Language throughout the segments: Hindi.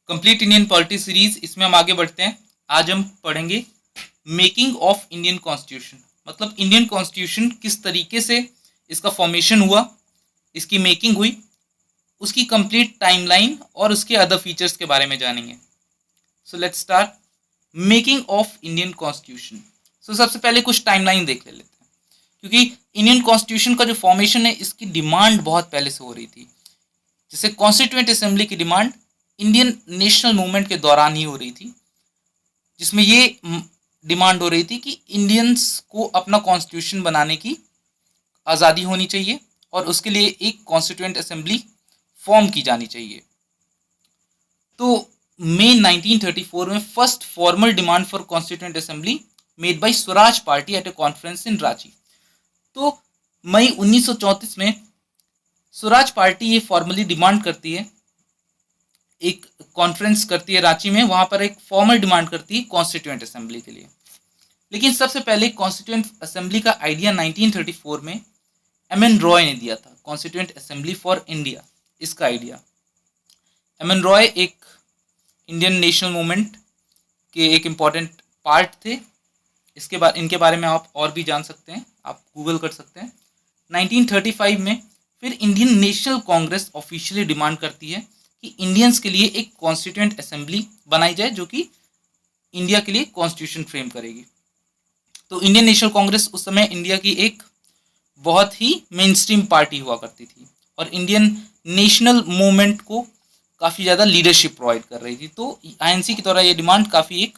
कंप्लीट इंडियन पॉलिटी सीरीज, इसमें हम आगे बढ़ते हैं। आज हम पढ़ेंगे मेकिंग ऑफ इंडियन कॉन्स्टिट्यूशन, मतलब इंडियन कॉन्स्टिट्यूशन किस तरीके से इसका फॉर्मेशन हुआ, इसकी मेकिंग हुई, उसकी कंप्लीट टाइमलाइन और उसके अदर फीचर्स के बारे में जानेंगे। So let's start making of Indian constitution. So सबसे पहले कुछ टाइमलाइन देख लेते हैं, क्योंकि इंडियन कॉन्स्टिट्यूशन का जो फॉर्मेशन है इसकी डिमांड बहुत पहले से हो रही थी। जैसे कॉन्स्टिट्यूएंट असेंबली की डिमांड इंडियन नेशनल मूवमेंट के दौरान ही हो रही थी, जिसमें ये डिमांड हो रही थी कि इंडियंस को अपना कॉन्स्टिट्यूशन बनाने की आज़ादी होनी चाहिए और उसके लिए एक कॉन्स्टिट्यूएंट असेंबली फॉर्म की जानी चाहिए। तो मई 1934 में first formal demand for constituent assembly made by Swaraj party at A conference in Ranchi. तो मई 1934 में स्वराज पार्टी ये फॉर्मली डिमांड करती है, एक कॉन्फ्रेंस करती है रांची में, वहां पर एक फॉर्मल डिमांड करती है कॉन्स्टिट्यूएंट असेंबली के लिए। लेकिन सबसे पहले कॉन्स्टिट्यूएंट असेंबली का आइडिया 1934 में एम.एन. रॉय ने दिया था, कॉन्स्टिट्यूएंट असेंबली फॉर इंडिया, इसका आइडिया। एम.एन. रॉय एक इंडियन नेशनल मूवमेंट के एक इम्पॉर्टेंट पार्ट थे। इनके बारे में आप और भी जान सकते हैं, आप गूगल कर सकते हैं। 1935 में फिर Indian national Congress officially demand करती है कि इंडियंस के लिए एक कॉन्स्टिट्यूएंट असेंबली बनाई जाए जो कि इंडिया के लिए कॉन्स्टिट्यूशन फ्रेम करेगी। तो इंडियन नेशनल कांग्रेस उस समय इंडिया की एक बहुत ही मेन स्ट्रीम पार्टी हुआ करती थी और इंडियन नेशनल मूवमेंट को काफ़ी ज़्यादा लीडरशिप प्रोवाइड कर रही थी। तो आईएनसी की द्वारा ये डिमांड काफ़ी एक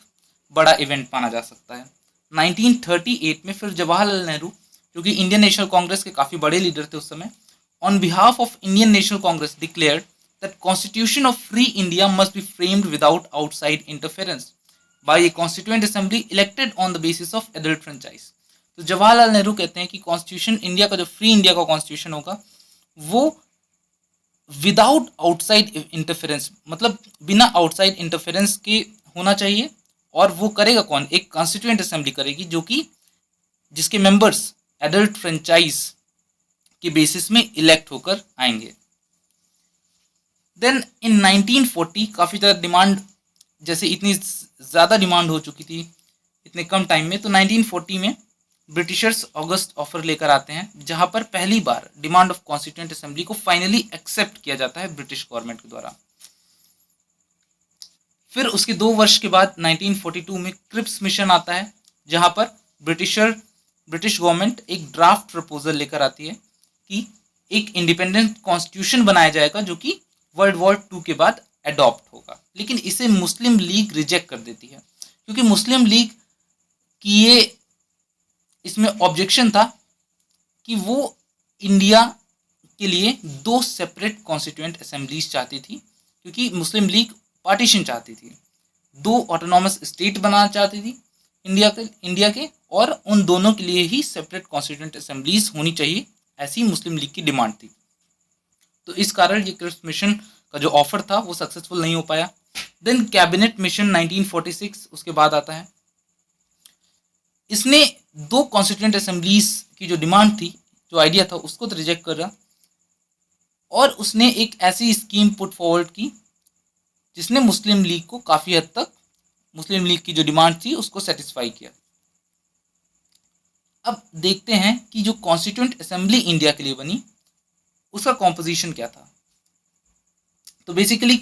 बड़ा इवेंट माना जा सकता है। 1938 में फिर जवाहरलाल नेहरू, जो कि इंडियन नेशनल कांग्रेस के काफ़ी बड़े लीडर थे उस समय, on behalf of Indian national Congress declared that constitution of free India must be framed without outside interference by a constituent assembly elected on the basis of adult franchise। तो जवाहरलाल नेहरू कहते हैं कि कॉन्स्टिट्यूशन इंडिया का, जो फ्री इंडिया का कॉन्स्टिट्यूशन होगा, वो विदाउट आउटसाइड इंटरफेरेंस, मतलब बिना आउटसाइड इंटरफेरेंस के होना चाहिए। और वो करेगा कौन? एक कॉन्स्टिट्यूएंट असेंबली करेगी जो कि जिसके मेंबर्स एडल्ट फ्रेंचाइज के बेसिस में इलेक्ट होकर आएंगे। देन इन 1940 काफ़ी ज़्यादा डिमांड, जैसे इतनी ज़्यादा डिमांड हो चुकी थी इतने कम टाइम में, तो 1940 में ब्रिटिशर्स ऑगस्ट ऑफर लेकर आते हैं, जहां पर पहली बार डिमांड ऑफ कॉन्स्टिट्यूएंट असेंबली को फाइनली एक्सेप्ट किया जाता है ब्रिटिश गवर्नमेंट के द्वारा। फिर उसके 2 वर्ष के बाद 1942 में क्रिप्स मिशन आता है, जहां पर ब्रिटिश गवर्नमेंट एक ड्राफ्ट प्रपोजल लेकर आती है कि एक इंडिपेंडेंट कॉन्स्टिट्यूशन बनाया जाएगा जो कि वर्ल्ड वॉर 2 के बाद अडॉप्ट होगा। लेकिन इसे मुस्लिम लीग रिजेक्ट कर देती है, क्योंकि मुस्लिम लीग की ये इसमें ऑब्जेक्शन था कि वो इंडिया के लिए 2 सेपरेट कॉन्स्टिट्यूएंट असेंबलीज चाहती थी, क्योंकि मुस्लिम लीग पार्टीशन चाहती थी, 2 ऑटोनॉमस स्टेट बनाना चाहती थी इंडिया के, और उन दोनों के लिए ही सेपरेट कॉन्स्टिट्यूएंट असेंबलीज होनी चाहिए, ऐसी मुस्लिम लीग की डिमांड थी। तो इस कारण ये क्रिप्स मिशन का जो ऑफर था वो सक्सेसफुल नहीं हो पाया। देन कैबिनेट मिशन 1946 उसके बाद आता है। इसने 2 कॉन्स्टिट्यूएंट असेंबलीज की जो डिमांड थी, जो आइडिया था, उसको तो रिजेक्ट करा, और उसने एक ऐसी स्कीम पुट फॉरवर्ड की जिसने मुस्लिम लीग को काफ़ी हद तक, मुस्लिम लीग की जो डिमांड थी उसको सेटिस्फाई किया। अब देखते हैं कि जो कॉन्स्टिट्यूएंट असेंबली इंडिया के लिए बनी उसका कॉम्पोजिशन क्या था। तो basically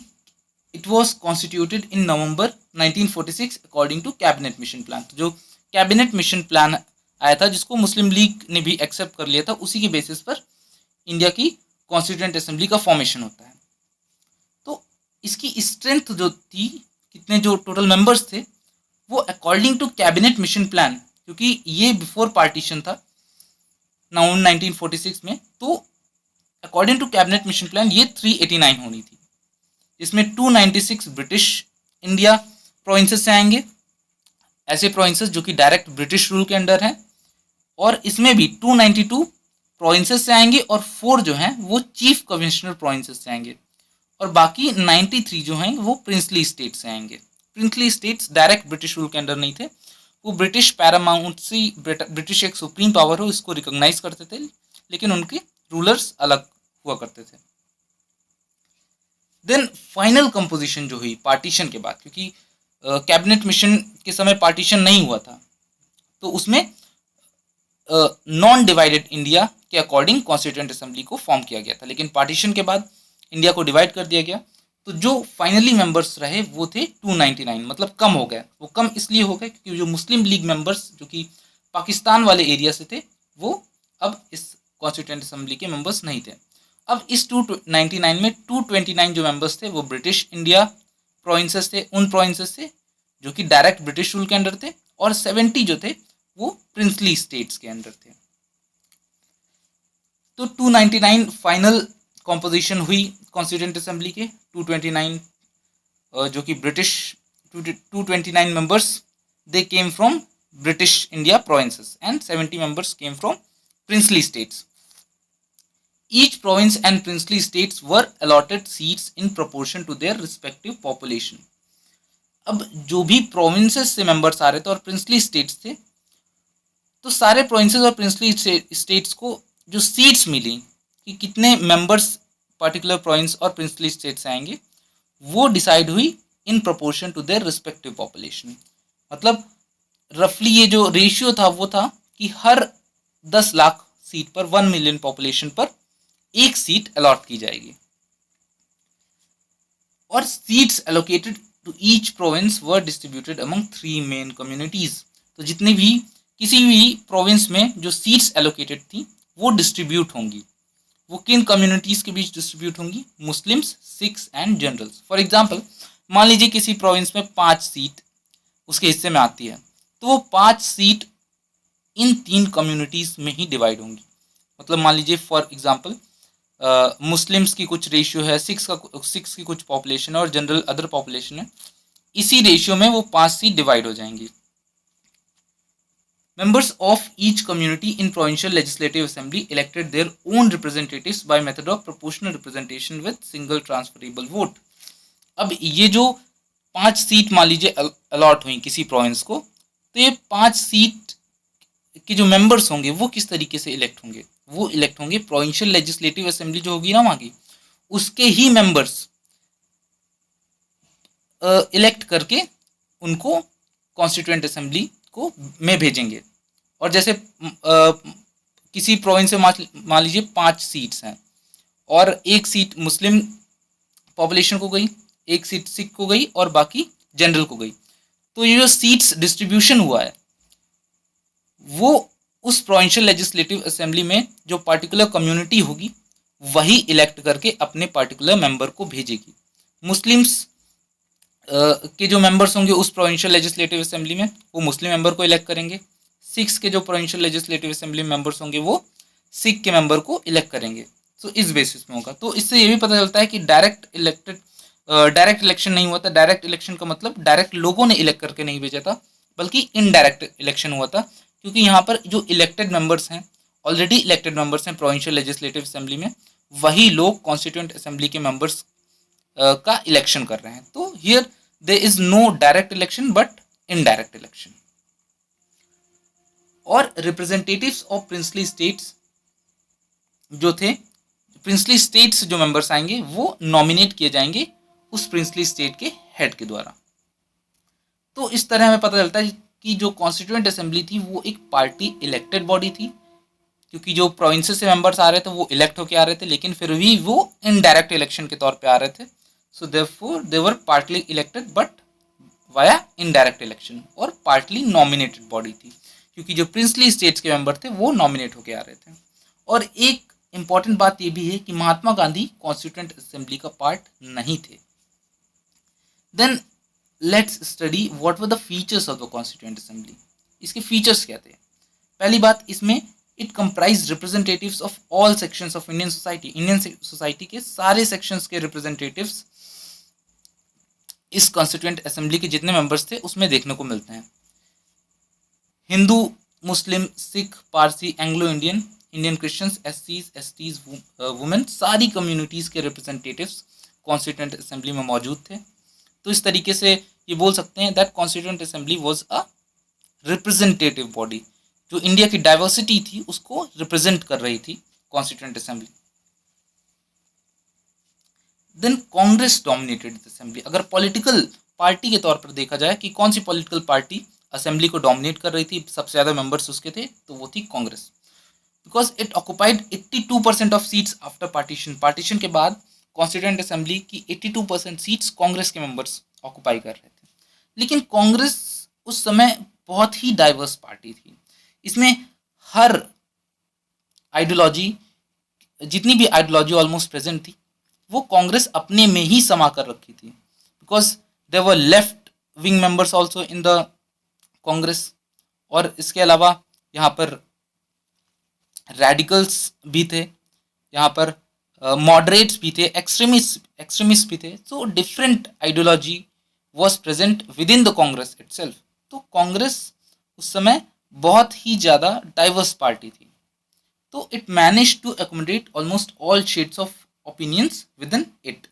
it was constituted in November 1946 according to cabinet mission plan. तो जो कैबिनेट मिशन प्लान आया था, जिसको मुस्लिम लीग ने भी एक्सेप्ट कर लिया था, उसी के बेसिस पर इंडिया की कॉन्स्टिट्यूएंट असेंबली का फॉर्मेशन होता है। तो इसकी स्ट्रेंथ जो थी, कितने जो टोटल मेंबर्स थे, वो according to cabinet mission plan, क्योंकि ये बिफोर पार्टीशन था नवंबर 1946 में, तो according to cabinet mission plan ये 389 होनी थी। इसमें 296 ब्रिटिश इंडिया प्रोविंसेस से आएंगे, ऐसे प्रोविंसेस जो कि डायरेक्ट ब्रिटिश रूल के अंडर हैं, और इसमें भी 292 प्रोविंसेस से आएंगे और 4 जो हैं वो चीफ कमिश्नर प्रोविंसेस से आएंगे, और बाकी 93 जो हैं वो प्रिंसली स्टेट से आएंगे। Princely states direct British rule के अंडर नहीं थे, वो ब्रिटिश पैरामाउंसी, ब्रिटिश एक सुप्रीम पावर हो इसको रिकॉग्नाइज करते थे, लेकिन उनके रूलर्स अलग हुआ करते थे। देन फाइनल कंपोजिशन जो हुई पार्टीशन के बाद, क्योंकि कैबिनेट मिशन के समय पार्टीशन नहीं हुआ था, तो उसमें नॉन डिवाइडेड इंडिया के अकॉर्डिंग कॉन्स्टिट्यूएंट असेंबली को फॉर्म किया गया था, लेकिन पार्टीशन के बाद इंडिया को डिवाइड कर दिया गया। तो जो फाइनली मेंबर्स रहे वो थे 299, मतलब कम हो गए। वो कम इसलिए हो गए क्योंकि जो मुस्लिम लीग मेंबर्स जो कि पाकिस्तान वाले एरिया से थे वो अब इस कॉन्स्टिट्यूएंट असेंबली के मेंबर्स नहीं थे। अब इस 299 में 229 जो मेंबर्स थे वो ब्रिटिश इंडिया प्रोविंसेस थे, उन प्रोविंसेस से जो कि डायरेक्ट ब्रिटिश रूल के अंडर थे, और 70 जो थे वो प्रिंसली स्टेट्स के अंडर थे। तो 299 फाइनल कॉम्पोजिशन हुई कॉन्स्टिट्यूएंट असेंबली के। 229 जो कि British 229 members they came from British India provinces and 70 members came from princely states. Each province and princely states were allotted seats in proportion to their respective population. अब जो भी प्रोविंसेस से मेंबर्स आ रहे थे और प्रिंसली स्टेट्स थे, तो सारे प्रोविंसेस और प्रिंसली स्टेट्स को जो सीट्स मिली कि कितने मेंबर्स पर्टिकुलर प्रोविंस और प्रिंसली स्टेट से आएंगे, वो डिसाइड हुई in proportion to their respective population. मतलब रफली ये जो रेशियो था वो था कि हर 10 लाख सीट पर 1 मिलियन पॉपुलेशन पर एक सीट अलॉट की जाएगी। और seats allocated to each province were distributed among 3 main communities. तो जितने भी किसी भी प्रोविंस में जो सीट्स एलोकेटेड थी वो डिस्ट्रीब्यूट होंगी, वो किन कम्युनिटीज के बीच डिस्ट्रीब्यूट होंगी? Muslims, Sikhs and generals. For example, मान लीजिए किसी प्रोविंस में 5 सीट उसके हिस्से में आती है, तो वो 5 सीट इन 3 कम्युनिटीज में ही डिवाइड होंगी। मतलब मान लीजिए फॉर एग्जांपल मुस्लिम्स की कुछ रेशियो है, सिक्स की कुछ पॉपुलेशन है और जनरल अदर पॉपुलेशन है, इसी रेशियो में वो 5 सीट डिवाइड हो जाएंगी। Members of each community in provincial legislative assembly elected their own representatives by method of proportional representation with single transferable vote. अब ये जो 5 सीट मान लीजिए अलॉट हुई किसी प्रोविंस को, तो ये 5 सीट के जो मेंबर्स होंगे वो किस तरीके से इलेक्ट होंगे? वो इलेक्ट होंगे प्रोविंशियल लेजिस्लेटिव असेंबली जो होगी ना वहाँ की, उसके ही मेंबर्स इलेक्ट करके उनको कॉन्स्टिट्यूएंट असेंबली को में भेजेंगे। और जैसे किसी प्रोविंस में मान लीजिए 5 सीट्स हैं और एक सीट मुस्लिम पॉपुलेशन को गई, एक सीट सिख को गई और बाकी जनरल को गई, तो ये जो सीट्स डिस्ट्रीब्यूशन हुआ है वो उस प्रोविंशियल लेजिस्लेटिव असेंबली में जो पार्टिकुलर कम्युनिटी होगी वही इलेक्ट करके अपने पार्टिकुलर मेंबर को भेजेगी। मुस्लिम्स के जो मेंबर्स होंगे उस प्रोविंशियल लेजिस्लेटिव असेंबली में वो मुस्लिम मेंबर को इलेक्ट करेंगे। सिख्स के जो प्रोविंशियल लेजिस्लेटिव असेंबली में मेंबर्स होंगे वो सिख के मेंबर को इलेक्ट करेंगे। तो इस बेसिस में होगा। तो इससे ये भी पता चलता है कि डायरेक्ट इलेक्शन नहीं हुआ था। डायरेक्ट इलेक्शन का मतलब डायरेक्ट लोगों ने इलेक्ट करके नहीं भेजा था, बल्कि इनडायरेक्ट इलेक्शन हुआ था, क्योंकि यहाँ पर जो इलेक्टेड मेंबर्स हैं, ऑलरेडी इलेक्टेड मेंबर्स हैं प्रोविंशियल लेजिस्लेटिव असेंबली में, वही लोग कॉन्स्टिट्यूएंट असेंबली के मेंबर्स का इलेक्शन कर रहे हैं। तो here there is no direct election but indirect election. और रिप्रेजेंटेटिव्स ऑफ प्रिंसली स्टेट्स जो थे, प्रिंसली स्टेट्स जो मेंबर्स आएंगे वो नॉमिनेट किए जाएंगे उस प्रिंसली स्टेट के हेड के द्वारा। तो इस तरह हमें पता चलता है कि जो कॉन्स्टिट्यूएंट असेंबली थी वो एक पार्टी इलेक्टेड बॉडी थी, क्योंकि जो प्रोविंसेस से मेंबर्स आ रहे थे वो इलेक्ट होके आ रहे थे, लेकिन फिर भी वो इनडायरेक्ट इलेक्शन के तौर पे आ रहे थे। So therefore they were partly elected but via indirect election, और पार्टली नॉमिनेटेड बॉडी थी, क्योंकि जो प्रिंसली स्टेट्स के मेंबर थे वो नॉमिनेट होके आ रहे थे। और एक इंपॉर्टेंट बात ये भी है कि महात्मा गांधी कॉन्स्टिट्यूएंट असेंबली का पार्ट नहीं थे। Then let's study what were the features of the constituent assembly. इसके फीचर्स क्या थे? पहली बात, इसमें it comprise representatives of all sections of Indian society. Indian society के सारे सेक्शंस के रिप्रेजेंटेटिव्स इस कॉन्स्टिट्यूएंट असेंबली के जितने मेंबर्स थे उसमें देखने को मिलते हैं। Hindu, Muslim, Sikh, Parsi, Anglo Indian, Indian Christians, एससीज, एसटीज, वुमेन, सारी कम्युनिटीज़ के रिप्रेजेंटेटिव्स कॉन्स्टिट्यूएंट असेंबली में मौजूद थे। तो इस तरीके से ये बोल सकते हैं that constituent assembly was a representative body, जो इंडिया की डाइवर्सिटी थी उसको रिप्रेजेंट कर रही थी constituent assembly. Then Congress dominated the assembly. अगर पॉलिटिकल पार्टी के तौर पर देखा जाए कि कौन सी पॉलिटिकल पार्टी असेंबली को डोमिनेट कर रही थी, सबसे ज़्यादा मेंबर्स उसके थे, तो वो थी Congress. Because it occupied 82% of seats after partition. Partition के बाद कॉन्स्टिट्यूएंट असेंबली की 82% सीट्स कांग्रेस के मेंबर्स ऑक्युपाई कर रहे थे। लेकिन कांग्रेस उस समय बहुत ही डाइवर्स पार्टी थी। इसमें हर आइडियोलॉजी, जितनी भी आइडियोलॉजी ऑलमोस्ट प्रेजेंट थी, वो कांग्रेस अपने में ही समा कर रखी थी। Because there were left wing members also in the Congress, और इसके अलावा यहाँ पर रेडिकल्स भी थे, यहाँ पर मॉडरेट्स भी थे, एक्सट्रीमिस्ट भी थे। So different ideology was present with in the Congress itself. तो कांग्रेस उस समय बहुत ही ज़्यादा डाइवर्स पार्टी थी। तो it manage to accommodate almost all shades of opinions within it.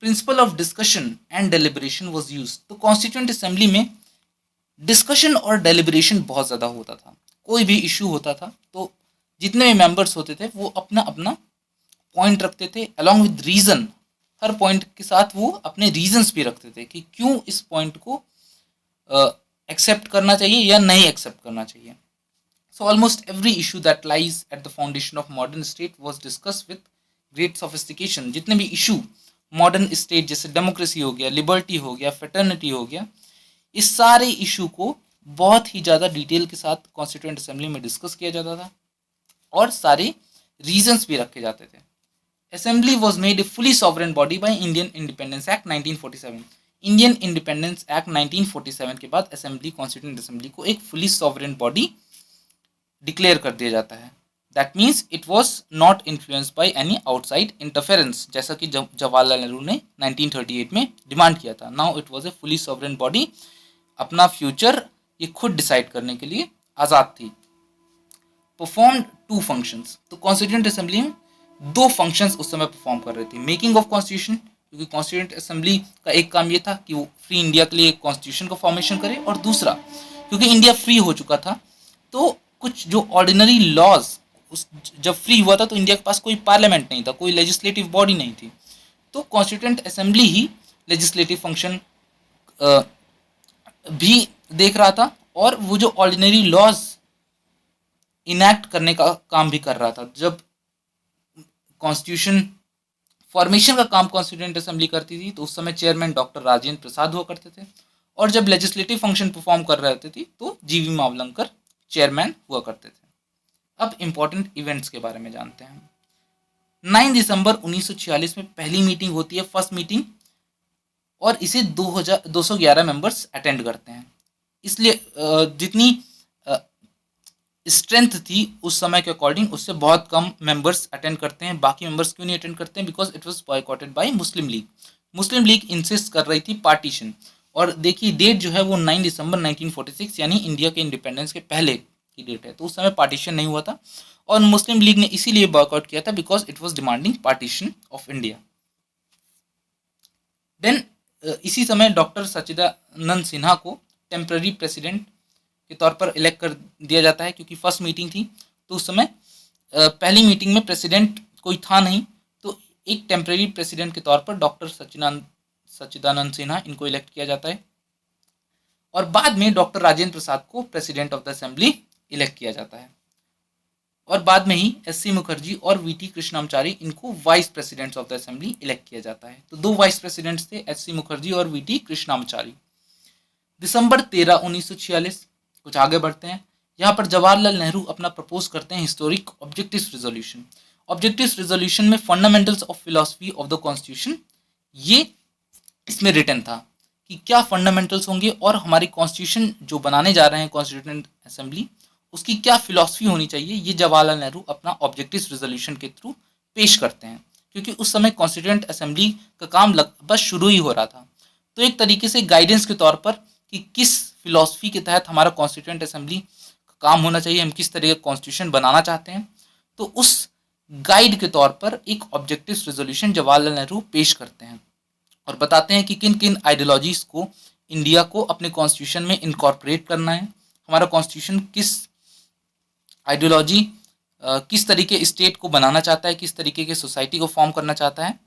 Principle of discussion and deliberation was use. तो कॉन्स्टिट्यूएंट असेंबली में डिस्कशन और डेलिब्रेशन बहुत ज़्यादा होता था। कोई भी इशू होता था तो जितने भी मेंबर्स होते थे वो अपना अपना पॉइंट रखते थे along with reason. Her point के साथ वो अपने रीजंस भी रखते थे कि क्यों इस पॉइंट को एक्सेप्ट करना चाहिए या नहीं एक्सेप्ट करना चाहिए। So almost every issue that lies at the foundation of modern state was discuss with great sophistication. जितने भी इशू मॉडर्न स्टेट, जैसे डेमोक्रेसी हो गया, लिबर्टी हो गया, फेटर्निटी हो गया, इस सारे इशू को बहुत ही ज़्यादा डिटेल के साथ कॉन्स्टिट्यूएंट असेंबली में डिस्कस किया जाता था और सारे रीजंस भी रखे जाते थे। Assembly was made a fully sovereign body by Indian independence act 1947। Indian independence act 1947 के बाद असेंबली, कॉन्स्टिट्यूएंट असेंबली को एक फुली सॉवरेन बॉडी डिक्लेयर कर दिया जाता है। That means it was not influenced by any outside interference, जैसा कि जवाहरलाल नेहरू ने 1938 में डिमांड किया था। Now it was a fully sovereign body, अपना फ्यूचर ये खुद डिसाइड करने के लिए आज़ाद थी। Perform two functions. तो कॉन्स्टिट्यूएंट असेंबली में दो फंक्शंस उस समय परफॉर्म कर रही थी। मेकिंग ऑफ कॉन्स्टिट्यूशन, क्योंकि कॉन्स्टिट्यूएंट असेंबली का एक काम ये था कि वो फ्री इंडिया के लिए कॉन्स्टिट्यूशन का फॉर्मेशन करे, और दूसरा क्योंकि इंडिया फ्री हो चुका था तो कुछ जो ऑर्डिनरी लॉज, उस जब फ्री हुआ था तो इंडिया के पास कोई पार्लियामेंट नहीं था, कोई लेजिस्लेटिव बॉडी नहीं थी, तो कॉन्स्टिट्यूएंट असेंबली ही लेजिस्लेटिव फंक्शन भी देख रहा था और वो जो ऑर्डिनरी लॉज इनैक्ट करने का काम भी कर रहा था। जब कॉन्स्टिट्यूशन फॉर्मेशन का काम कॉन्स्टिट्यूएंट असेंबली करती थी तो उस समय चेयरमैन डॉक्टर राजेंद्र प्रसाद हुआ करते थे, और जब लेजिस्लेटिव फंक्शन परफॉर्म कर रहे होते थे तो जीवी मावलंकर चेयरमैन हुआ करते थे। अब इम्पोर्टेंट इवेंट्स के बारे में जानते हैं। 9 दिसंबर 1946 में पहली मीटिंग होती है, फर्स्ट मीटिंग, और इसे 211 मेंबर्स अटेंड करते हैं। इसलिए जितनी स्ट्रेंथ थी उस समय के अकॉर्डिंग उससे बहुत कम मेंबर्स अटेंड करते हैं। बाकी मेंबर्स क्यों नहीं अटेंड करते हैं? Because it was boycotted bye Muslim league. Muslim league insist कर रही थी पार्टीशन, और देखिए डेट जो है वो 9 दिसंबर 1946 यानी इंडिया के इंडिपेंडेंस के पहले की डेट है, तो उस समय पार्टीशन नहीं हुआ था और मुस्लिम लीग ने इसीलिए बॉयकॉट किया था because it was demanding partition of India. Then इसी समय डॉक्टर सच्चिदानंद सिन्हा को टेम्पररी प्रेसिडेंट के तौर पर इलेक्ट कर दिया जाता है, क्योंकि फर्स्ट मीटिंग थी तो उस समय पहली मीटिंग में प्रेसिडेंट कोई था नहीं, तो एक टेम्पररी प्रेसिडेंट के तौर पर डॉक्टर सच्चिदानंद सिन्हा इनको इलेक्ट किया जाता है, और बाद में डॉक्टर राजेंद्र प्रसाद को president of the assembly elect किया जाता है, और बाद में ही एस.सी. मुखर्जी और वी.टी. कृष्णामाचारी इनको vice presidents of the assembly elect किया जाता है। तो दो वाइस प्रेसिडेंट्स थे, एस.सी. मुखर्जी और वी.टी. कृष्णामाचारी। दिसंबर 13, 1946, कुछ आगे बढ़ते हैं। यहाँ पर जवाहरलाल नेहरू अपना प्रपोज करते हैं historic objective resolution. Objective resolution में fundamentals of philosophy of the constitution, ये इसमें रिटन था कि क्या फंडामेंटल्स होंगे और हमारी कॉन्स्टिट्यूशन जो बनाने जा रहे हैं कॉन्स्टिट्यूएंट असेंबली, उसकी क्या फिलॉसफी होनी चाहिए, ये जवाहरलाल नेहरू अपना ऑब्जेक्टिव रिजोल्यूशन के थ्रू पेश करते हैं, क्योंकि उस समय कॉन्स्टिट्यूएंट असेंबली का काम बस शुरू ही हो रहा था। तो एक तरीके से गाइडेंस के तौर पर कि किस फिलॉसफी के तहत हमारा कॉन्स्टिट्यूएंट असेंबली का काम होना चाहिए, हम किस तरह का कॉन्स्टिट्यूशन बनाना चाहते हैं, तो उस गाइड के तौर पर एक ऑब्जेक्टिव रिजोल्यूशन जवाहरलाल नेहरू पेश करते हैं और बताते हैं कि किन किन आइडियोलॉजीज को इंडिया को अपने कॉन्स्टिट्यूशन में इनकॉर्पोरेट करना है, हमारा कॉन्स्टिट्यूशन किस आइडियोलॉजी किस तरीके स्टेट को बनाना चाहता है, किस तरीके की सोसाइटी को फॉर्म करना चाहता है,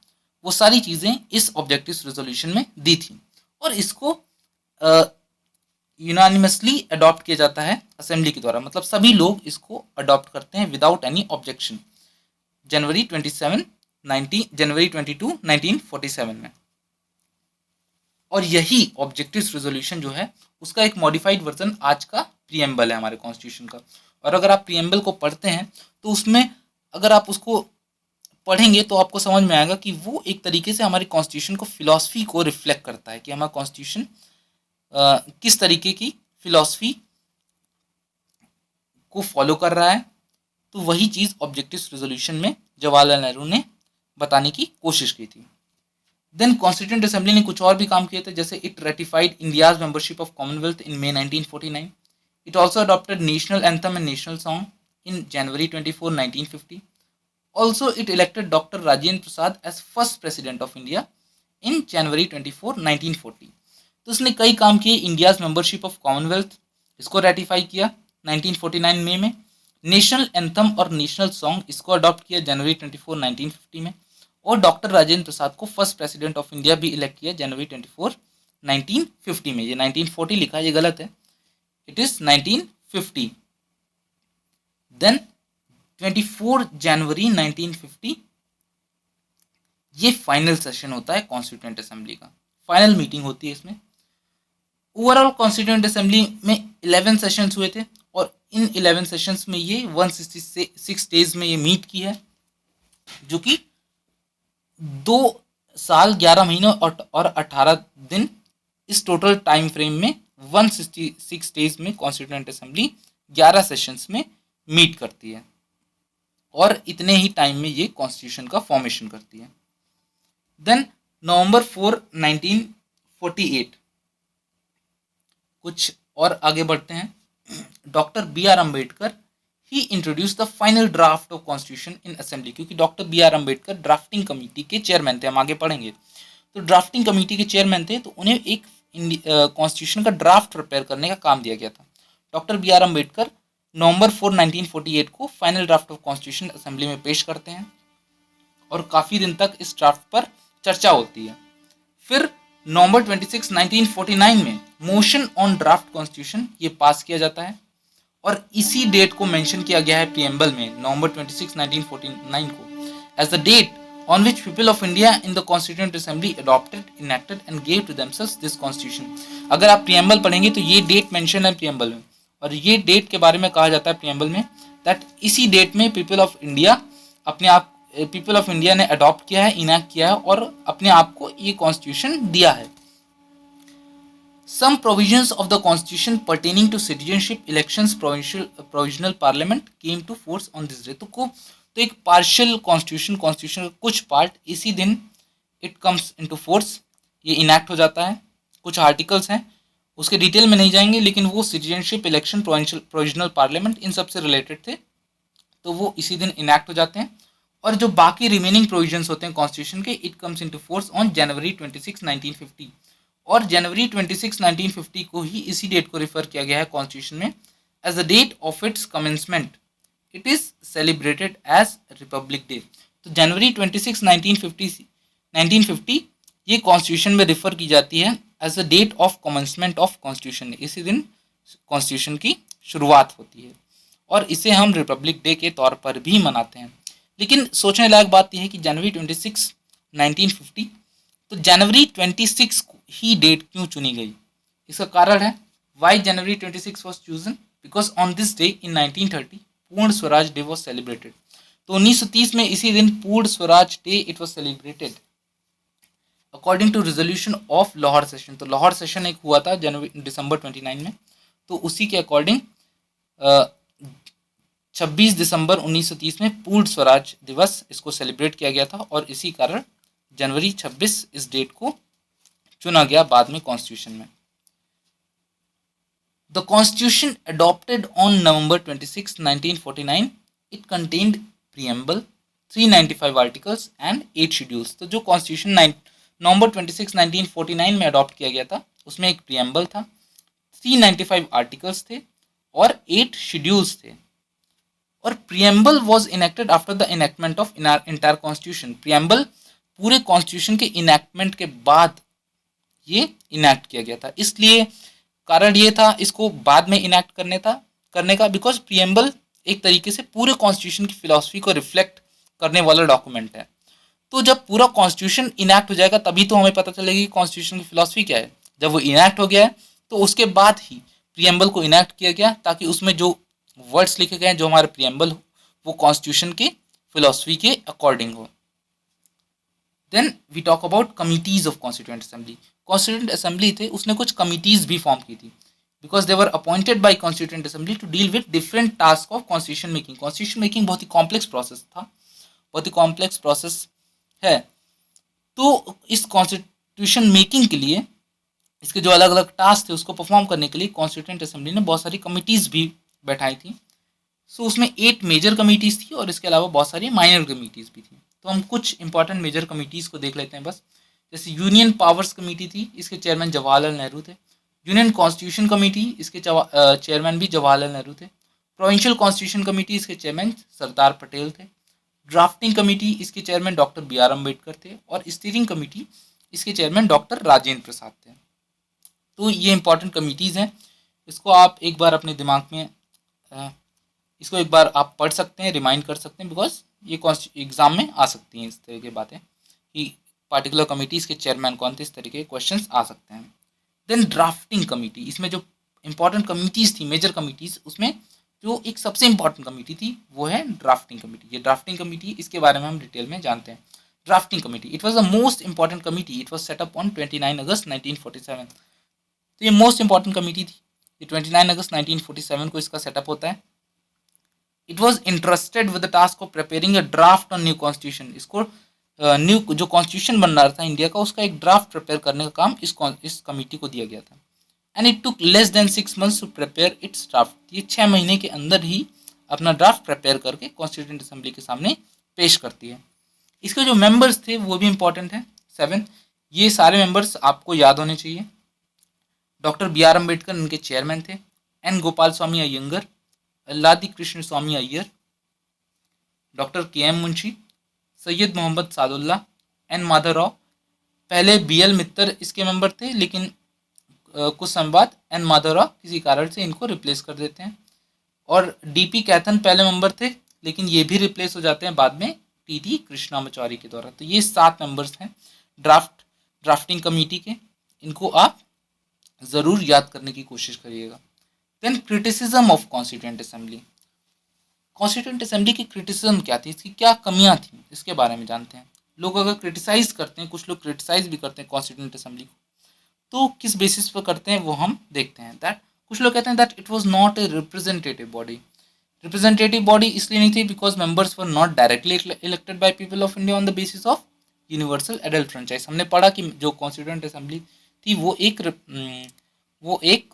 वो सारी चीज़ें इस ऑब्जेक्टिव रेजोल्यूशन में दी थी। और इसको यूनानिमसली अडॉप्ट किया जाता है असेंबली के द्वारा, मतलब सभी लोग इसको अडॉप्ट करते हैं विदाउट एनी ऑब्जेक्शन जनवरी 22 1947 में। और यही ऑब्जेक्टिव रेजोल्यूशन जो है उसका एक मॉडिफाइड वर्जन आज का प्रीएम्बल है हमारे कॉन्स्टिट्यूशन का। और अगर आप प्रीएम्बल को पढ़ते हैं तो उसमें अगर आप उसको पढ़ेंगे तो आपको समझ में आएगा कि वो एक तरीके से हमारी कॉन्स्टिट्यूशन को फिलॉसफी को रिफ्लेक्ट करता है कि हमारा कॉन्स्टिट्यूशन किस तरीके की फिलॉसफी को फॉलो कर रहा है। तो वही चीज़ ऑब्जेक्टिव रेजोल्यूशन में जवाहरलाल नेहरू ने बताने की कोशिश की थी। देन कॉन्स्टिट्यूंट असेंबली ने कुछ और भी काम किए थे, जैसे it ratified India's membership of Commonwealth in May 1949। It also adopted national anthem and national song in January 24, 1950। Also it elected doctor Rajendra Prasad as first president of India in January 24, 1940। तो उसने कई काम किए। इंडियाज मेंबरशिप ऑफ कॉमनवेल्थ इसको रेटिफाई किया 1949 मई में। नेशनल एंथम और नेशनल सॉन्ग इसको अडॉप्ट किया January 24, 1950 में। और डॉक्टर राजेंद्र प्रसाद को फर्स्ट प्रेसिडेंट ऑफ इंडिया भी इलेक्ट किया January 24, 1950 में। ये 1940 लिखा है, ये गलत है, इट इज 1950। देन 24 जनवरी 1950 ये फाइनल सेशन होता है कॉन्स्टिट्यूएंट असेंबली का, फाइनल मीटिंग होती है इसमें। ओवरऑल कॉन्स्टिट्यूएंट असेंबली में 11 सेशंस हुए थे और इन 11 सेशंस में ये 166 डेज में ये मीट की है, जो कि 2 साल 11 महीने और 18 दिन, इस टोटल टाइम फ्रेम में 166 डेज में कॉन्स्टिट्यूएंट असेंबली 11 सेशंस में मीट करती है और इतने ही टाइम में ये कॉन्स्टिट्यूशन का फॉर्मेशन करती है। देन November 4, 1948 कुछ और आगे बढ़ते हैं। Doctor B.R. Ambedkar he introduce the final draft of constitution in assembly, क्योंकि doctor B.R. Ambedkar drafting committee के चेयरमैन थे, हम आगे पढ़ेंगे। तो ड्राफ्टिंग कमेटी के चेयरमैन थे, तो उन्हें एक कॉन्स्टिट्यूशन का ड्राफ्ट प्रिपेयर करने का काम दिया गया था। Doctor B.R. अम्बेडकर November 4, 1948 को final draft of constitution assembly में पेश करते हैं और काफ़ी दिन तक इस ड्राफ्ट पर चर्चा होती है। फिर November 26, 1949 में मोशन ऑन ड्राफ्ट कॉन्स्टिट्यूशन ये पास किया जाता है और इसी डेट को मेंशन किया गया है प्रीएम्बल में November 26, 1949 को as the date on which people of India in the Constituent Assembly adopted, enacted and gave to themselves this constitution। अगर आप प्रीएम्बल पढ़ेंगे तो ये डेट मेंशन है प्रीएम्बल में और ये डेट के बारे में कहा जाता है प्रीएम्बल में दैट इसी डेट में पीपल ऑफ इंडिया ने अडॉप्ट किया है, इनैक्ट किया है और अपने आप को ये कॉन्स्टिट्यूशन दिया है। Some provisions of the constitution pertaining to citizenship, elections, provisional parliament came to force on this day। तो एक पार्शियल कॉन्स्टिट्यूशन का कुछ पार्ट इसी दिन इट कम्स इनटू फोर्स, ये इनैक्ट हो जाता है। कुछ आर्टिकल्स हैं, उसके डिटेल में नहीं जाएंगे, लेकिन वो citizenship, election, provisional parliament in सब से रिलेटेड थे, तो वो इसी दिन इनैक्ट हो जाते हैं। और जो बाकी रिमेनिंग प्रोविजंस होते हैं कॉन्स्टिट्यूशन के, it comes into force on January 26, 1950। और January 26, 1950 को ही इसी डेट को रिफर किया गया है कॉन्स्टिट्यूशन में as the date of its commencement. It is celebrated as republic day. तो January 26, 1950 ये कॉन्स्टिट्यूशन में रिफर की जाती है as the date of commencement of constitution. इसी दिन कॉन्स्टिट्यूशन की शुरुआत होती है और इसे हम रिपब्लिक डे के तौर पर भी मनाते हैं। लेकिन सोचने लायक बात यह है कि January 26, 1950, तो January 26 ही डेट क्यों चुनी गई? इसका कारण है why January 26 was chosen, because on this day in 1930 Purna Swaraj day was celebrated. तो 1930 में इसी दिन Purna Swaraj day it was celebrated according to resolution of Lahore session. तो लाहौर सेशन एक हुआ था December 29 में, तो उसी के अकॉर्डिंग 26 दिसंबर 1930 में पूर्ण स्वराज दिवस इसको सेलिब्रेट किया गया था और इसी कारण January 26 इस डेट को चुना गया बाद में कॉन्स्टिट्यूशन में। The Constitution adopted on November 26, 1949, it contained preamble, 395 articles and 8 schedules। तो जो कॉन्स्टिट्यूशन November 26, 1949 में अडॉप्ट किया गया था उसमें एक प्रीएम्बल था, 395 आर्टिकल्स थे और 8 शेड्यूल्स थे। और preamble was enacted after the enactment of entire constitution. Preamble पूरे कॉन्स्टिट्यूशन के इनेक्टमेंट के बाद ये इनेक्ट किया गया था, इसलिए कारण ये था इसको बाद में इनेक्ट करने का बिकॉज प्रियम्बल एक तरीके से पूरे कॉन्स्टिट्यूशन की फिलॉसफी को रिफ्लेक्ट करने वाला डॉक्यूमेंट है। तो जब पूरा कॉन्स्टिट्यूशन इनेक्ट हो जाएगा तभी तो हमें पता चलेगी कॉन्स्टिट्यूशन की फिलॉसफी क्या है। जब वो इनेक्ट हो गया है तो उसके बाद ही प्रियम्बल को इनेक्ट किया गया ताकि उसमें जो वर्ड्स लिखे गए हैं जो हमारे प्रियम्बल वो कॉन्स्टिट्यूशन के फिलॉसफी के अकॉर्डिंग हो। Then we talk about committees of constituent assembly. Constituent assembly थे उसने कुछ कमिटीज भी फॉर्म की थी because they were appointed by constituent assembly to deal with different task of constitution making. Constitution making बहुत ही कॉम्प्लेक्स प्रोसेस था, बहुत ही कॉम्प्लेक्स प्रोसेस है। तो इस कॉन्स्टिट्यूशन मेकिंग के लिए इसके जो अलग अलग टास्क थे उसको परफॉर्म करने के लिए कॉन्स्टिट्यूएंट असेंबली ने बहुत सारी कमिटीज भी बैठाई थी। सो उसमें 8 मेजर कमिटीज़ थी और इसके अलावा बहुत सारी माइनर कमिटीज़ भी थी। तो हम कुछ इंपॉर्टेंट मेजर कमिटीज़ को देख लेते हैं बस। जैसे यूनियन पावर्स कमेटी थी, इसके चेयरमैन जवाहरलाल नेहरू थे। यूनियन कॉन्स्टिट्यूशन कमेटी, इसके चेयरमैन भी जवाहरलाल नेहरू थे। प्रोविंशियल कॉन्स्टिट्यूशन कमेटी, इसके चेयरमैन सरदार पटेल थे। ड्राफ्टिंग कमेटी, इसके चेयरमैन डॉक्टर BR अम्बेडकर थे। और स्टीयरिंग कमेटी, इसके चेयरमैन डॉक्टर राजेंद्र प्रसाद थे। तो ये इंपॉर्टेंट कमिटीज़ हैं, इसको आप एक बार अपने दिमाग में इसको एक बार आप पढ़ सकते हैं, रिमाइंड कर सकते हैं बिकॉज ये एग्जाम में आ सकती हैं इस तरह की बातें कि पार्टिकुलर कमिटीज़ के चेयरमैन कौन थे, इस तरह के क्वेश्चंस आ सकते हैं। देन ड्राफ्टिंग कमेटी, इसमें जो इंपॉर्टेंट कमिटीज़ थी, मेजर कमिटीज़, उसमें जो एक सबसे इंपॉर्टेंट कमेटी थी वो है ड्राफ्टिंग कमेटी। ये ड्राफ्टिंग कमेटी, इसके बारे में हम डिटेल में जानते हैं। Drafting committee, it was the most important committee, it was set up on 29 अगस्त 1947। तो ये मोस्ट इंपॉर्टेंट कमेटी थी, ये 29 अगस्त 1947 को इसका सेटअप होता है। It was interested with the task of preparing a draft on new constitution. इसको न्यू जो कॉन्स्टिट्यूशन बन रहा था इंडिया का उसका एक ड्राफ्ट प्रिपेयर करने का काम इस कमेटी को दिया गया था। And it took less than 6 months to prepare its draft. ये 6 महीने के अंदर ही अपना ड्राफ्ट प्रिपेयर करके कॉन्स्टिट्यूएंट असेंबली के सामने पेश करती है। इसके जो मेंबर्स थे वो भी इंपॉर्टेंट है, 7। ये सारे मेंबर्स आपको याद होने चाहिए। डॉक्टर BR अम्बेडकर इनके चेयरमैन थे। N Gopalaswami Ayyangar, Alladi Krishnaswami Ayyar, doctor KM Munshi, Syed Mohammad Saadulla, N Madhavrao. पहले BL मित्तर इसके मेंबर थे लेकिन कुछ समय बाद N माधवराव किसी कारण से इनको रिप्लेस कर देते हैं। और DP कैथन पहले मेंबर थे लेकिन ये भी रिप्लेस हो जाते हैं बाद में TT कृष्णामाचारी के द्वारा। तो ये 7 मेंबर्स हैं ड्राफ्टिंग कमेटी के, इनको आप ज़रूर याद करने की कोशिश करिएगा। Then criticism of constituent assembly. Constituent assembly की क्रिटिसिज्म क्या थी, इसकी क्या कमियां थी, इसके बारे में जानते हैं। लोग अगर क्रिटिसाइज करते हैं, कुछ लोग क्रिटिसाइज भी करते हैं कॉन्स्टिट्यूएंट असेंबली को, तो किस बेसिस पर करते हैं वो हम देखते हैं। दैट कुछ लोग कहते हैं that it was not a representative body. Representative body इसलिए नहीं थी because members were not directly elected by people of India on the basis of universal adult franchise. हमने पढ़ा कि जो कॉन्स्टिट्यूएंट असेंबली थी वो एक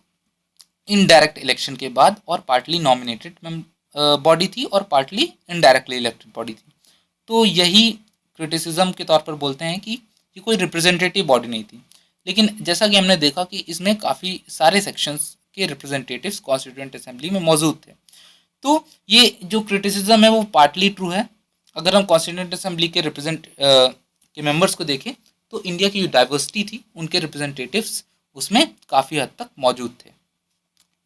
इनडायरेक्ट इलेक्शन के बाद और पार्टली नॉमिनेटेड बॉडी थी और पार्टली इनडायरेक्टली इलेक्टेड बॉडी थी। तो यही क्रिटिसिज्म के तौर पर बोलते हैं कि ये कोई रिप्रेजेंटेटिव बॉडी नहीं थी। लेकिन जैसा कि हमने देखा कि इसमें काफ़ी सारे सेक्शंस के रिप्रेजेंटेटिव्स कॉन्स्टिट्यूएंट असेंबली में मौजूद थे। तो ये जो क्रिटिसिज्म है वो पार्टली ट्रू है। अगर हम कॉन्स्टिट्यूएंट असेंबली के के मेंबर्स को देखें तो इंडिया की जो डाइवर्सिटी थी उनके रिप्रेजेंटेटिव्स उसमें काफ़ी हद तक मौजूद थे।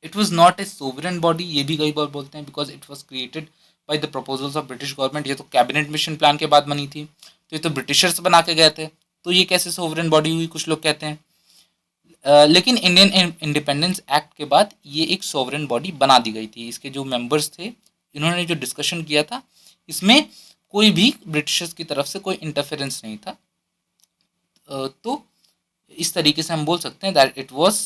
It was not a sovereign body, ये भी कई बार बोलते हैं, because it was created by the proposals of British government. ये तो कैबिनेट मिशन प्लान के बाद बनी थी, तो ये तो ब्रिटिशर्स बना के गए थे, तो ये कैसे सोवरेन बॉडी हुई, कुछ लोग कहते हैं। लेकिन इंडियन इंडिपेंडेंस एक्ट के बाद ये एक सोवरेन बॉडी बना दी गई थी। इसके जो मेंबर्स थे इन्होंने जो डिस्कशन किया था इसमें कोई भी ब्रिटिशर्स की तरफ से कोई इंटरफेरेंस नहीं था। तो इस तरीके से हम बोल सकते हैं that it was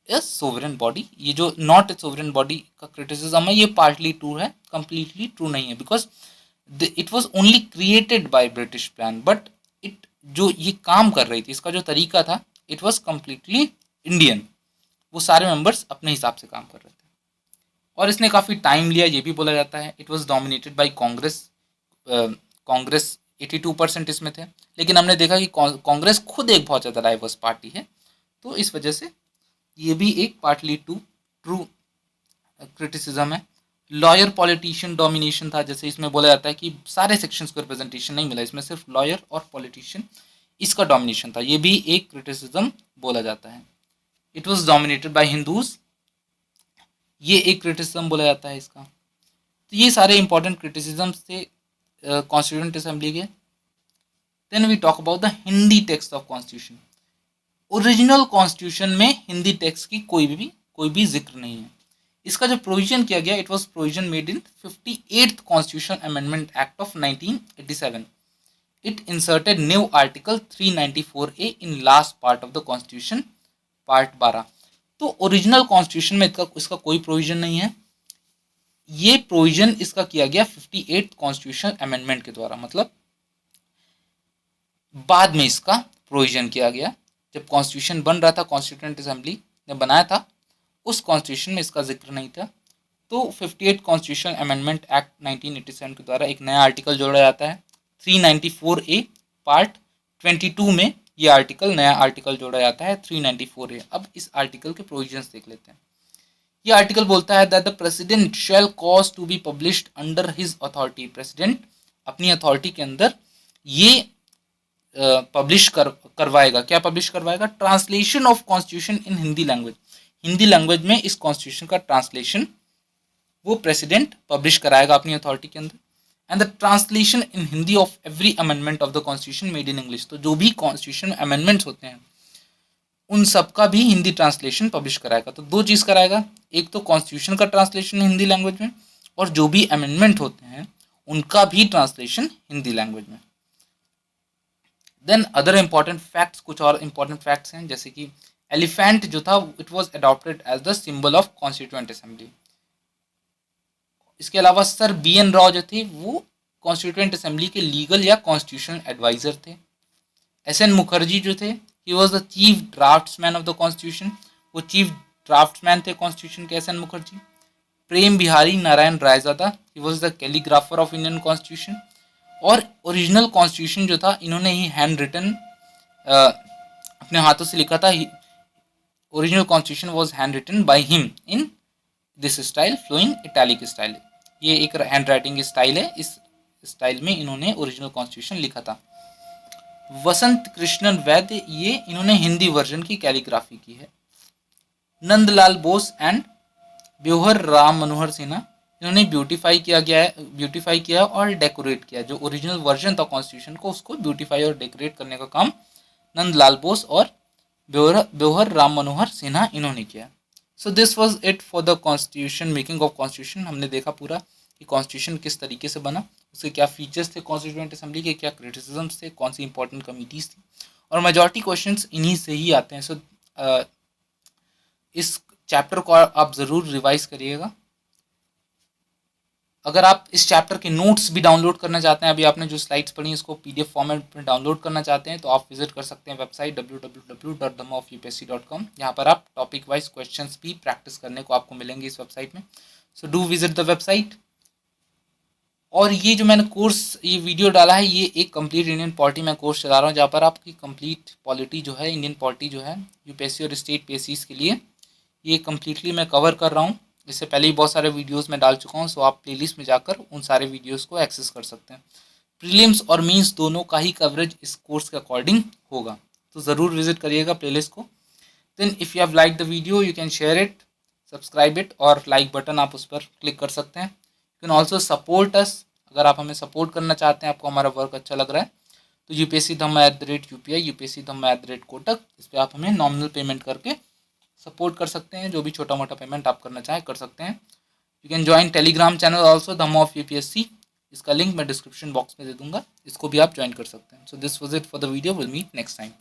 a sovereign body. ये जो नॉट ए सोवरेन बॉडी का क्रिटिसिज्म है ये पार्टली ट्रू है, कंप्लीटली ट्रू नहीं है, because it was only created by British plan, but it जो ये काम कर रही थी, इसका जो तरीका था, इट वाज कंप्लीटली इंडियन। वो सारे मेंबर्स अपने हिसाब से काम कर रहे थे और इसने काफ़ी टाइम लिया, ये भी बोला जाता है। It was dominated by Congress 82% इसमें थे, लेकिन हमने देखा कि कांग्रेस खुद एक बहुत ज़्यादा डाइवर्स पार्टी है, तो इस वजह से ये भी एक पार्टली ट्रू क्रिटिसिज्म है। लॉयर पॉलिटिशियन डोमिनेशन था, जैसे इसमें बोला जाता है कि सारे सेक्शंस को रिप्रेजेंटेशन नहीं मिला, इसमें सिर्फ लॉयर और पॉलिटिशियन इसका डोमिनेशन था, ये भी एक क्रिटिसिज्म बोला जाता है। It was dominated by Hindus, ये एक क्रिटिसिज्म बोला जाता है इसका। तो ये सारे इंपॉर्टेंट क्रिटिसिजम्स थे कॉन्स्टिट्यूएंट असेंबली के। Then we talk about the Hindi text of constitution. Original constitution में हिंदी टेक्स्ट की कोई भी जिक्र नहीं है। इसका जो प्रोविजन किया गया, it was provision made in 58th constitution amendment act of 1987। It inserted new article 394A in last part of the constitution, part 12। तो ओरिजिनल कॉन्स्टिट्यूशन में इसका कोई प्रोविजन नहीं है, ये प्रोविजन इसका किया गया 58th कॉन्स्टिट्यूशन अमेंडमेंट के द्वारा, मतलब बाद में इसका प्रोविजन किया गया। जब कॉन्स्टिट्यूशन बन रहा था, कॉन्स्टिट्यूएंट असेंबली ने बनाया था, उस कॉन्स्टिट्यूशन में इसका जिक्र नहीं था। तो 58 कॉन्स्टिट्यूशन अमेंडमेंट एक्ट 1987 के द्वारा एक नया आर्टिकल जोड़ा जाता है 394A पार्ट 22 में। ये आर्टिकल, नया आर्टिकल जोड़ा जाता है 394A। अब इस आर्टिकल के प्रोविजंस देख लेते हैं। ये आर्टिकल बोलता है that the president shall cause to be published under his authority. President अपनी अथॉरिटी के अंदर ये पब्लिश करवाएगा। क्या पब्लिश करवाएगा? Translation of constitution in Hindi language. Hindi language में इस कॉन्स्टिट्यूशन का ट्रांसलेशन वो प्रेसिडेंट पब्लिश कराएगा अपनी अथॉरिटी के अंदर। And the translation in Hindi of every amendment of the constitution made in English. तो जो भी कॉन्स्टिट्यूशन में अमेंडमेंट्स होते हैं उन सब का भी हिंदी ट्रांसलेशन पब्लिश कराएगा। तो दो चीज़ कराएगा, एक तो कॉन्स्टिट्यूशन का ट्रांसलेशन हिंदी लैंग्वेज में, और जो भी अमेंडमेंट होते हैं उनका भी ट्रांसलेशन हिंदी लैंग्वेज में। देन अदर इंपॉर्टेंट फैक्ट्स, कुछ और इंपॉर्टेंट फैक्ट्स हैं, जैसे कि एलिफेंट जो था it was adopted as the symbol of constituent assembly. इसके अलावा सर BN राव जो थे वो कॉन्स्टिट्यूएंट असेंबली के लीगल या कॉन्स्टिट्यूशनल एडवाइजर थे। SN मुखर्जी जो थे he was the chief draftsman of the constitution. वो चीफ ड्राफ्ट्समैन थे कॉन्स्टिट्यूशन के, SN Mukherjee. Prem Bihari Narayan Raizada he was the calligrapher of Indian constitution. और ओरिजिनल कॉन्स्टिट्यूशन जो था इन्होंने ही हैंड रिटन अपने हाथों से लिखा था। Original constitution was hand written by him in this style, flowing italic style. ये एक हैंड राइटिंग स्टाइल है, इस स्टाइल में इन्होंने ओरिजिनल कॉन्स्टिट्यूशन लिखा था। वसंत कृष्णन वैद्य, ये इन्होंने हिंदी वर्जन की कैलीग्राफी की है। नंदलाल बोस एंड ब्योहर राम मनोहर सिन्हा, इन्होंने ब्यूटीफाई किया और डेकोरेट किया। जो ओरिजिनल वर्जन था कॉन्स्टिट्यूशन को, उसको ब्यूटीफाई और डेकोरेट करने का काम नंदलाल बोस और ब्योहर राम मनोहर सिन्हा इन्होंने किया। सो this was it for the constitution, making of constitution. हमने देखा पूरा कि कॉन्स्टिट्यूशन किस तरीके से बना, उसके क्या फीचर्स थे कॉन्स्टिट्यूएंट असेंबली के, क्या क्रिटिसिजम्स थे, कौन सी इंपॉर्टेंट कमिटीज़ थी, और मेजॉरिटी क्वेश्चंस इन्हीं से ही आते हैं। सो इस चैप्टर को आप ज़रूर रिवाइज करिएगा। अगर आप इस चैप्टर के नोट्स भी डाउनलोड करना चाहते हैं, अभी आपने जो स्लाइड्स पढ़ी इसको PDF फॉर्मेट में डाउनलोड करना चाहते हैं, तो आप विजिट कर सकते हैं वेबसाइट www.dhammaofupsc.com। यहाँ पर आप टॉपिक वाइज क्वेश्चंस भी प्रैक्टिस करने को आपको मिलेंगे इस वेबसाइट में। So do visit the website. और ये जो मैंने कोर्स, ये वीडियो डाला है, ये एक कंप्लीट इंडियन पॉलिटी मैं कोर्स चला रहा हूँ, जहाँ पर आपकी कंप्लीट पॉलिटी जो है, इंडियन पॉलिटी जो है UPSC और स्टेट PSCs के लिए, ये कम्प्लीटली मैं कवर कर रहा हूँ। इससे पहले ही बहुत सारे वीडियोस में डाल चुका हूँ, सो आप प्लेलिस्ट में जाकर उन सारे वीडियोस को एक्सेस कर सकते हैं। प्रीलिम्स और मींस दोनों का ही कवरेज इस कोर्स के अकॉर्डिंग होगा, तो ज़रूर विजिट करिएगा प्लेलिस्ट को। Then if you have like the video you can share it, subscribe it, और लाइक बटन आप उस पर क्लिक कर सकते हैं। You can also support us. अगर आप हमें सपोर्ट करना चाहते हैं, आपको हमारा वर्क अच्छा लग रहा है, तो UPSC-Dhamma@UPI, UPSC-Dhamma@Kotak, इस पर आप हमें नॉमिनल पेमेंट करके सपोर्ट कर सकते हैं। जो भी छोटा मोटा पेमेंट आप करना चाहें कर सकते हैं। You can join Telegram channel also, Dhamma of UPSC। इसका लिंक मैं डिस्क्रिप्शन बॉक्स में दे दूंगा, इसको भी आप ज्वाइन कर सकते हैं। So this was it for the video, will meet next time.